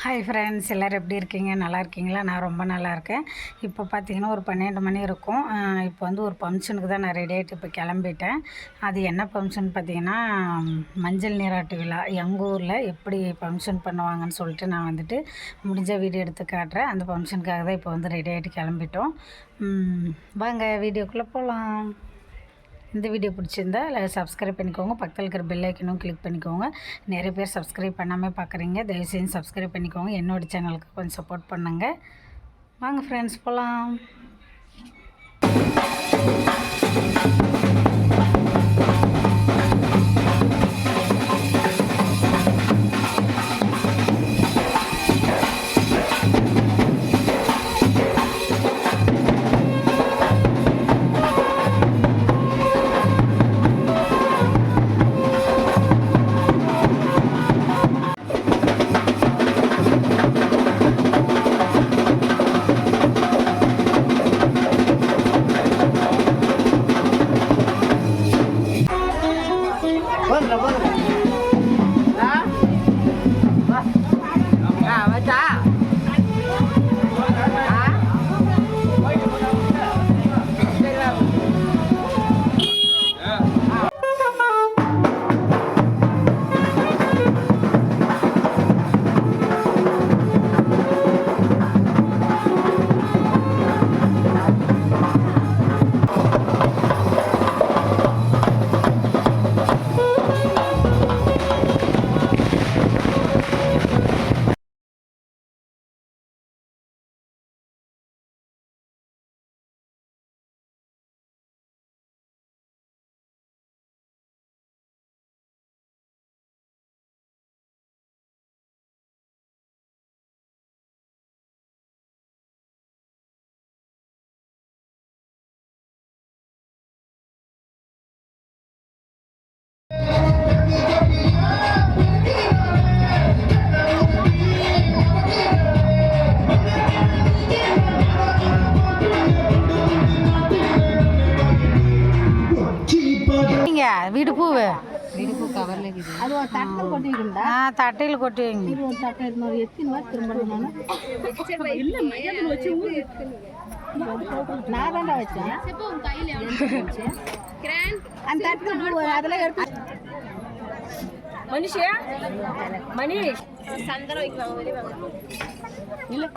Hi friends, எல்லோரும் எப்படி இருக்கீங்க? நல்லா இருக்கீங்களா? நான் ரொம்ப நல்லா இருக்கேன். இப்போ பார்த்தீங்கன்னா ஒரு 12 மணி இருக்கும். இப்போ வந்து ஒரு ஃபங்க்ஷனுக்கு தான் நான் ரெடி ஆகிட்டு இப்போ கிளம்பிட்டேன். அது என்ன ஃபங்க்ஷன் பார்த்தீங்கன்னா, மஞ்சள் நீராட்டு விழா. எங்கள் ஊரில் எப்படி ஃபங்க்ஷன் பண்ணுவாங்கன்னு சொல்லிட்டு நான் வந்துட்டு முடிஞ்ச வீடியோ எடுத்து காட்டுறேன். அந்த ஃபங்க்ஷனுக்காக தான் இப்போ வந்து ரெடி ஆகிட்டு கிளம்பிட்டோம். வாங்க வீடியோக்குள்ளே போகலாம். இந்த வீடியோ பிடிச்சிருந்தா சப்ஸ்கிரைப் பண்ணிக்கோங்க. பக்கத்தில் இருக்கிற பெல் ஐக்கனும் கிளிக் பண்ணிக்கோங்க. நிறைய பேர் சப்ஸ்கிரைப் பண்ணாமல் பார்க்குறீங்க. தயவுசெய்து சப்ஸ்கிரைப் பண்ணிக்கோங்க. என்னோடய சேனலுக்கு கொஞ்சம் சப்போர்ட் பண்ணுங்கள். வாங்க ஃப்ரெண்ட்ஸ் போகலாம். வீடு பூவு கவர்ல இருக்குது. அது ஒரு தட்டில் கொட்டி வைக்கணும்டா. தட்டையில் கொட்டி வைங்க. இது ஒரு தட்டை இது மாதிரி எத்தி மாதிரி திரும்ப நான் தான்டா வச்சேன். அந்த தட்டில் அதெல்லாம் எடுத்து மனுஷியா மணிஷ் சந்தனம் வைக்குவாங்க. வெளிவாங்க இல்லை